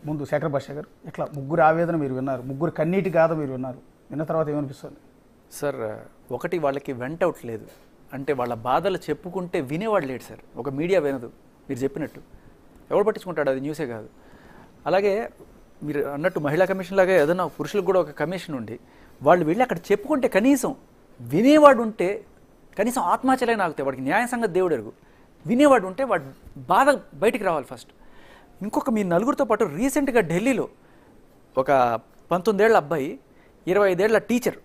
ముందు శేఖర్ భాష గారు ఇట్లా ముగ్గురు ఆవేదన మీరు విన్నారు, ముగ్గురు కన్నీటి గాథ మీరు విన్నారు, విన్న తర్వాత ఏమనిపిస్తుంది? సార్ ఒకటి వాళ్ళకి వెంట అవుట్ లేదు, అంటే వాళ్ళ బాధలు చెప్పుకుంటే వినేవాడు లేడు సార్. ఒక మీడియా వినదు మీరు చెప్పినట్టు, ఎవరు పట్టించుకుంటాడు, అది న్యూసే కాదు. అలాగే మీరు అన్నట్టు మహిళా కమిషన్ లాగా ఏదైనా పురుషులకు కూడా ఒక కమిషన్ ఉండి వాళ్ళు వెళ్ళి అక్కడ చెప్పుకుంటే కనీసం వినేవాడు ఉంటే, కనీసం ఆత్మహత్యలైనా ఆగుతాయి. వాడికి న్యాయ సంగతి దేవుడు ఎరుగు. వినేవాడు ఉంటే వాడు బాధ బయటికి రావాలి ఫస్ట్. ఇంకొక మీ నలుగురితో పాటు రీసెంట్గా ఢిల్లీలో ఒక 19 ఏళ్ల అబ్బాయి 25 ఏళ్ల టీచర్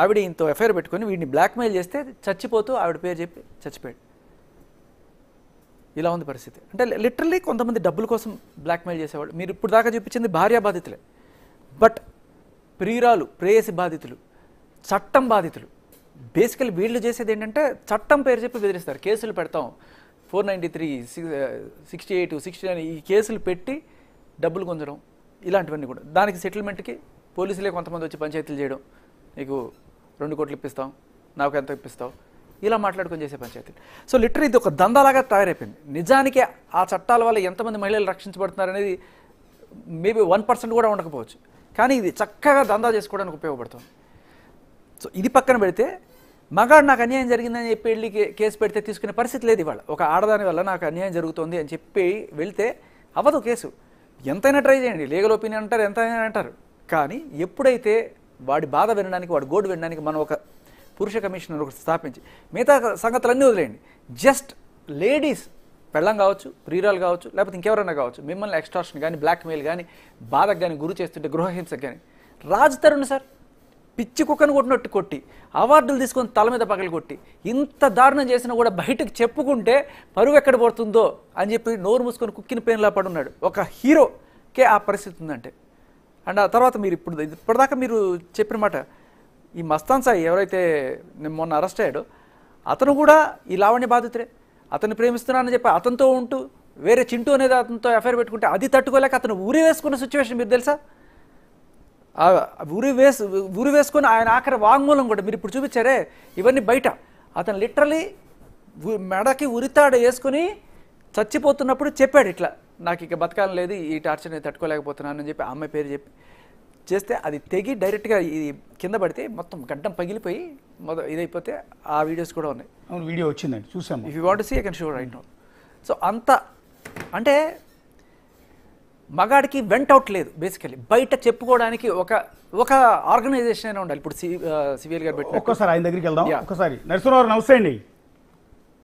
ఆవిడ ఇంతో ఎఫ్ఐఆర్ పెట్టుకొని వీడిని బ్లాక్మెయిల్ చేస్తే చచ్చిపోతూ ఆవిడ పేరు చెప్పి చచ్చిపోయాడు. ఇలా ఉంది పరిస్థితి. అంటే లిటరల్లీ కొంతమంది డబ్బుల కోసం బ్లాక్మెయిల్ చేసేవాడు. మీరు ఇప్పుడు దాకా చూపించింది భార్య బాధితులే, బట్ ప్రియురాలు, ప్రేయసి బాధితులు, చట్టం బాధితులు, బేసికలీ వీళ్ళు చేసేది ఏంటంటే చట్టం పేరు చెప్పి బెదిరిస్తారు. కేసులు పెడతాం, 493, 68, 69 ఈ కేసులు పెట్టి డబ్బులు గుంజడం, ఇలాంటివన్నీ కూడా. దానికి సెటిల్మెంట్కి పోలీసులే కొంతమంది వచ్చి పంచాయతీలు చేయడం, నీకు 2 కోట్లు ఇప్పిస్తాం, నాకు ఎంత ఇప్పిస్తావు, ఇలా మాట్లాడుకొని చేసే పంచాయతీలు. సో లిటరీ ఇది ఒక దందాలాగా తయారైపోయింది. నిజానికి ఆ చట్టాల వల్ల ఎంతమంది మహిళలు రక్షించబడుతున్నారు అనేది మేబీ 1% కూడా ఉండకపోవచ్చు, కానీ ఇది చక్కగా దందా చేసుకోవడానికి ఉపయోగపడుతుంది. సో ఇది పక్కన పెడితే మగాడు నాకు అన్యాయం జరిగిందని చెప్పి వెళ్ళి కేసు పెడితే తీసుకునే పరిస్థితి లేదు ఇవాళ. ఒక ఆడదాని వల్ల నాకు అన్యాయం జరుగుతుంది అని చెప్పి వెళ్తే అవ్వదు కేసు. ఎంతైనా ట్రై చేయండి, లీగల్ ఒపీనియన్ అంటారు, ఎంతైనా అంటారు, కానీ ఎప్పుడైతే వాడి బాధ వినడానికి, వాడి గోడు వినడానికి మనం ఒక పురుష కమిషనర్ ఒకటి స్థాపించి మిగతా సంగతులన్నీ వదిలేయండి, జస్ట్ లేడీస్, పెళ్ళం కావచ్చు, ప్రియురాలు కావచ్చు, లేకపోతే ఇంకెవరైనా కావచ్చు, మిమ్మల్ని ఎక్స్టార్షన్ కానీ, బ్లాక్మెయిల్ కానీ, బాధకు కానీ గురి చేస్తుంటే, గృహహింసకు కానీ, రాజ్ తరుణ్ సార్ పిచ్చి కుక్కను కొట్టినట్టు కొట్టి అవార్డులు తీసుకొని తల మీద పగలు కొట్టి ఇంత దారుణం చేసినా కూడా బయటకు చెప్పుకుంటే పరువు ఎక్కడ పడుతుందో అని చెప్పి నోరు మూసుకొని కుక్కిన పెయిన్లా పడున్నాడు. ఒక హీరోకే ఆ పరిస్థితి ఉందంటే. అండ్ ఆ తర్వాత మీరు ఇప్పటిదాకా మీరు చెప్పిన మాట, ఈ మస్తాన్ సాయి ఎవరైతే మొన్న అరెస్ట్ అయ్యాడో అతను కూడా ఈ లావణ్య బాధితుడే. అతన్ని ప్రేమిస్తున్నానని చెప్పి అతనితో ఉంటూ వేరే చింటూ అనేది అతనితో ఎఫ్ఐఆర్ పెట్టుకుంటే అది తట్టుకోలేక అతను ఊరి వేసుకున్న సిచ్యువేషన్ మీరు తెలుసా? ఊరి వేసుకొని ఆయన ఆఖరి వాంగ్మూలం కూడా మీరు ఇప్పుడు చూపించారే, ఇవన్నీ బయట. అతను లిటరలీ మెడకి ఉరితాడు వేసుకుని చచ్చిపోతున్నప్పుడు చెప్పాడు, ఇట్లా నాకు ఇక బతకాలం లేదు, ఈ టార్చర్ నేను తట్టుకోలేకపోతున్నాను అని చెప్పి అమ్మాయి పేరు చెప్పి చేస్తే అది తెగి డైరెక్ట్గా ఇది కింద పడితే మొత్తం గడ్డం పగిలిపోయి ఇదైపోతే ఆ వీడియోస్ కూడా ఉన్నాయి. అవును, వీడియో వచ్చిందండి, చూసాము. If you want to see I can show right now. So అంత అంటే మగాడికి వెంట్ అవుట్ లేదు. బేసికలీ బయట చెప్పుకోవడానికి ఒక ఆర్గనైజేషన్ అయినా ఉండాలి. ఇప్పుడు సివిఎల్ గారు పెట్టి ఒక్కసారి ఆయన దగ్గరికి వెళ్దాం. ఒకసారి నరసింహారావు నమస్తే అండి.